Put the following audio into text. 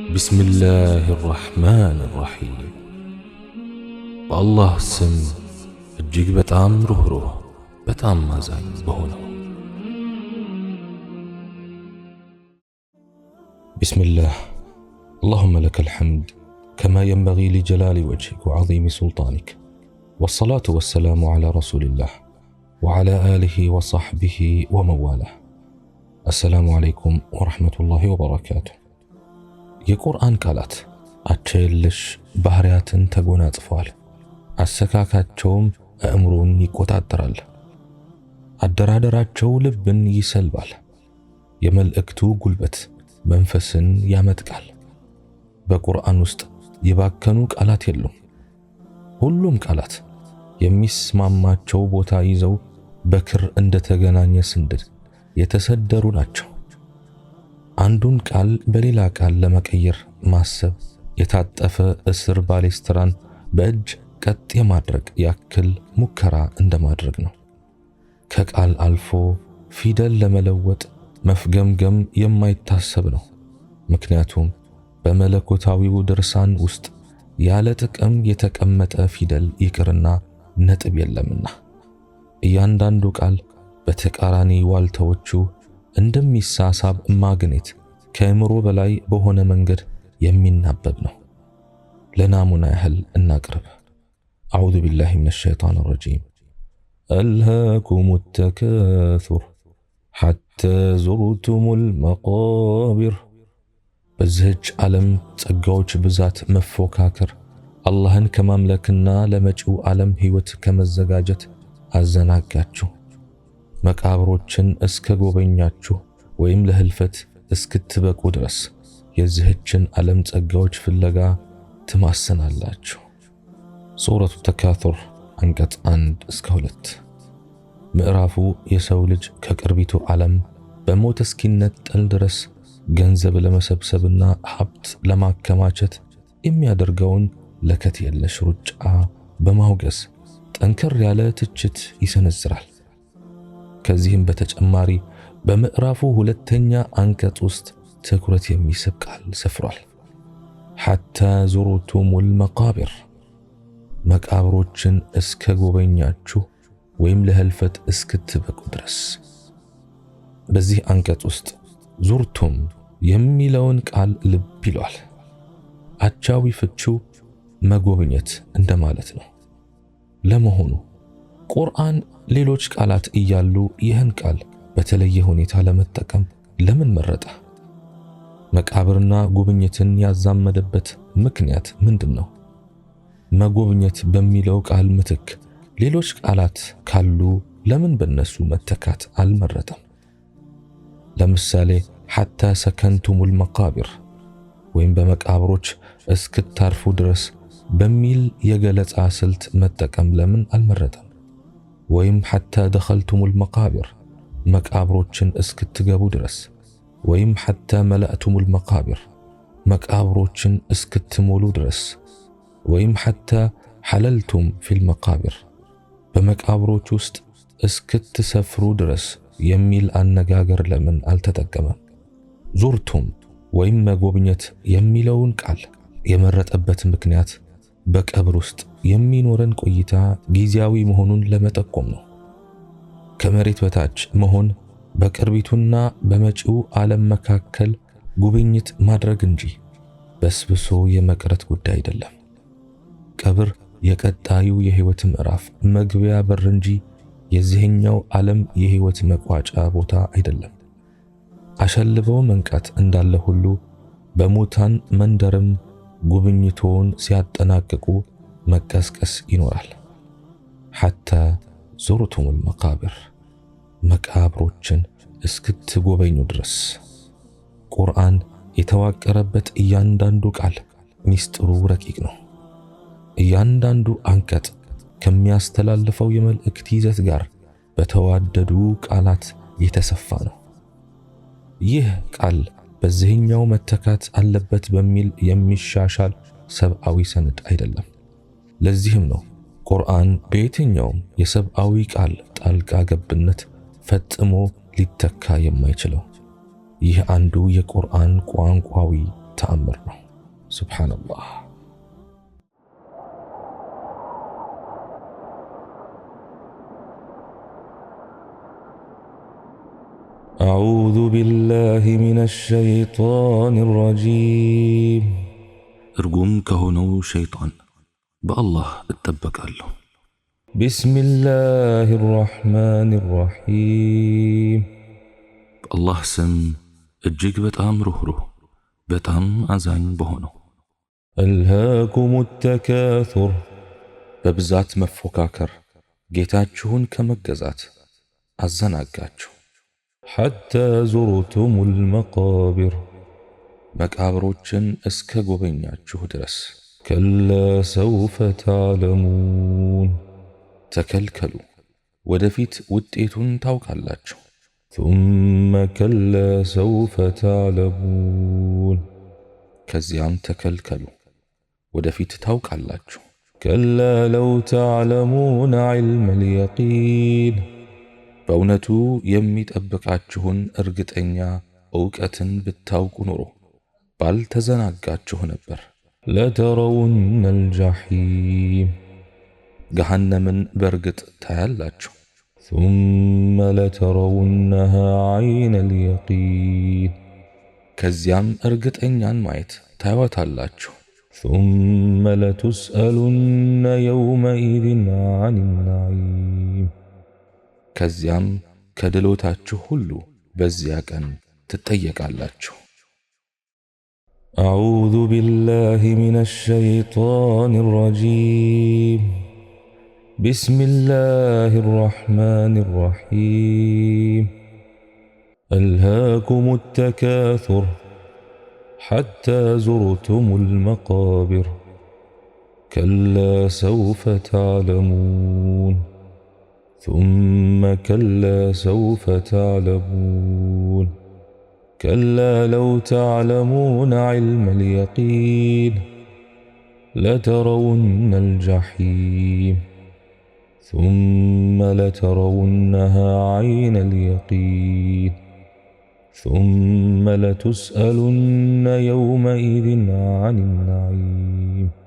بسم الله الرحمن الرحيم والله سم እጅግ በጣም ሩህሩህ በጣም አዛኝ በሆነው بسم الله اللهم لك الحمد كما ينبغي لجلال وجهك وعظيم سلطانك والصلاة والسلام على رسول الله وعلى آله وصحبه ومن والاه السلام عليكم ورحمة الله وبركاته የቁርአን ቃላት አቸልሽ ባህሪያትን ተጎናጽፈዋል። አሰካካቸውም አእምሮን ይቆጣጠራል። አደራደራቸው ልብን ይሰልባል። የመልእክቱ ጉልበት መንፈስን ያመጥቃል። በቁርአን ውስጥ የባከኑ ቃላት የሉም። ሁሉም ቃላት የሚስማማቸው ቦታ ይዘው በክር እንደተገናኘ ስንድል የተሰደሩ ናቸው። አንዱን ቃል በሌላ ቃል ለመቀየር ማሰብ የታጠፈ እስር ባሌስትራን በእጅ ቀጥ የማድረግ ያክል ሙከራ እንደማድረግ ነው። ከቃል አልፎ ፊደል ለመለወጥ መፍገምገም የማይታሰብ ነው። ምክንያቱም በመለኮታዊው ድርሳን ውስጥ ያለ ጥቅም የተቀመጠ ፊደል ይቅርና ነጥብ የለምና እያንዳንዱ ቃል በተቃራኒ ዋልታዎቹ እንደሚሳሳብ ማግኔት ከአእምሮ በላይ በሆነ መንገድ የሚናበብ ነው። ለናሙና ያህል እናቅርብ። አዑዙ ቢላሂ ሚነሽ ሸይጣን ረጂም አልሃኩም ተካሱር ሐታ ዙርቱሙል መቃብር። በዚህች ዓለም ጸጋዎች ብዛት መፎካከር አላህን ከማምለክና ለመጪው ዓለም ሕይወት ከመዘጋጀት አዘናጋችሁ። መቃብሮችን እስከ ጎበኛችሁ ወይም ለህልፈት እስክትበቁ ድረስ የዚህችን ዓለም ጸጋዎች ፍለጋ ትማሰናላችሁ። ሱረቱ ተካሱር አንቀጽ 1 እስከ 2። ምዕራፉ የሰው ልጅ ከቅርቢቱ ዓለም በሞት እስኪነጠል ድረስ ገንዘብ ለመሰብሰብና ሀብት ለማከማቸት የሚያደርገውን ለከት የለሽ ሩጫ በማውገዝ ጠንከር ያለ ትችት ይሰነዝራል። ከዚህም በተጨማሪ በምዕራፉ ሁለተኛ አንቀጽ ውስጥ ትኩረት የሚስብ ቃል ሰፍሯል። ሐታ ዙርቱሙል መቃብር፣ መቃብሮችን እስከ ጎበኛችሁ ወይም ለህልፈት እስክትበቁ ድረስ። በዚህ አንቀጽ ውስጥ ዙርቱም የሚለውን ቃል ልብ ይሏል። አቻዊ ፍቺው መጎብኘት እንደማለት ነው። ለመሆኑ ቁርአን ሌሎች ቃላት እያሉ ይህን ቃል በተለየ ሁኔታ ለመጠቀም ለምን መረጠ? መቃብርና ጉብኝትን ያዛመደበት ምክንያት ምንድነው? መጎብኘት በሚለው ቃል ምትክ ሌሎች ቃላት ካሉ ለምን በነሱ መተካት አልመረጠም? ለምሳሌ ሐታ ሰከንቱሙል መቃብር ወይም በመቃብሮች እስክታርፉ ድረስ በሚል የገለጻ ስልት መጠቀም ለምን አልመረጠም? ወይም ሐታ ደኸልቱሙል መቃብር መቃብሮችን እስክትገቡ ድረስ ወይም ሐታ መላእቱሙል መቃብር መቃብሮችን እስክትሞሉ ድረስ ወይም ሐታ ሐለልቱም ፊል መቃብር በመቃብሮች ውስጥ እስክትሰፍሩ ድረስ የሚል አነጋገር ለምን አልተጠቀመም? ዙርቱም ወይም መጎብኘት የሚለውን ቃል የመረጠበት ምክንያት በቀብር ውስጥ የሚኖረን ቆይታ ጊዜያዊ መሆኑን ለመጠቆም ነው። ከመሬት በታች መሆን በቅርቢቱና በመጪው ዓለም መካከል ጉብኝት ማድረግ እንጂ በስብሶ የመቅረት ጉዳይ አይደለም። ቀብር የቀጣዩ የህይወት ምዕራፍ መግቢያ በር እንጂ የዚህኛው ዓለም የህይወት መቋጫ ቦታ አይደለም። አሸልበው መንቃት እንዳለ ሁሉ በሙታን መንደርም ጉብኝቶውን ሲያጠናቅቁ መቀስቀስ ይኖራል። ሐታ ዙርቱሙል መቃብር መቃብሮችን እስክትጎበኙ ድረስ። ቁርአን የተዋቀረበት እያንዳንዱ ቃል ሚስጥሩ ረቂቅ ነው። እያንዳንዱ አንቀጽ ከሚያስተላልፈው የመልእክት ይዘት ጋር በተዋደዱ ቃላት የተሰፋ ነው። ይህ ቃል በዚህኛው መተካት አለበት በሚል የሚሻሻል ሰብአዊ ሰነድ አይደለም። ለዚህም ነው ቁርአን በየትኛውም የሰብአዊ ቃል ጣልቃ ገብነት ፈጽሞ ሊተካ የማይችለው። ይህ አንዱ የቁርአን ቋንቋዊ ተአምር ነው። ሱብሓነላህ። አዑዙ ቢላሂ ሚነ ሸይጣኒ ረጂም። እርጉም ከሆነው ሸይጣን በአላህ እጠበቃለሁ። ቢስሚላሂ ረሕማኒ ረሒም። በአላህ ስም እጅግ በጣም ሩህሩህ በጣም አዛኝ በሆነው። አልሃኩሙ ተካሱር። በብዛት መፎካከር ጌታችሁን ከመገዛት አዘናጋችሁ። ሐታ ዙርቱሙል መቃብር። መቃብሮችን እስከ ጎበኛችሁ ድረስ። ከላ ሰውፈ ተዕለሙን። ተከልከሉ፣ ወደፊት ውጤቱን ታውቃላችሁ። ثم كلا سوف تعلمون. ከዚያም ተከልከሉ፣ ወደፊት ታውቃላችሁ። ከላ ለው ተዕለሙን ዒልመል የቂን። በእውነቱ የሚጠብቃችሁን እርግጠኛ ዕውቀትን ብታውቁ ኑሮ ባልተዘናጋችሁ ነበር። ለተረውነል ጀሒም። ገሃነምን በርግጥ ታያላችሁ። ثم لترونها عين اليقين. ከዚያም እርግጠኛን ማየት ታዩታላችሁ። ثم لتسألن يومئذ عن النعيم. ከዚያም ከድሎታችሁ ሁሉ በዚያ ቀን ትጠየቃላችሁ። أعوذ بالله من الشيطان الرجيم. بسم الله الرحمن الرحيم. ألهاكم التكاثر حتى زرتم المقابر. كلا سوف تعلمون. ثم كلا سوف تعلمون. كلا لو تعلمون علم اليقين لترون الجحيم. ثم لترونها عين اليقين. ثم لتسألن يومئذ عن النعيم.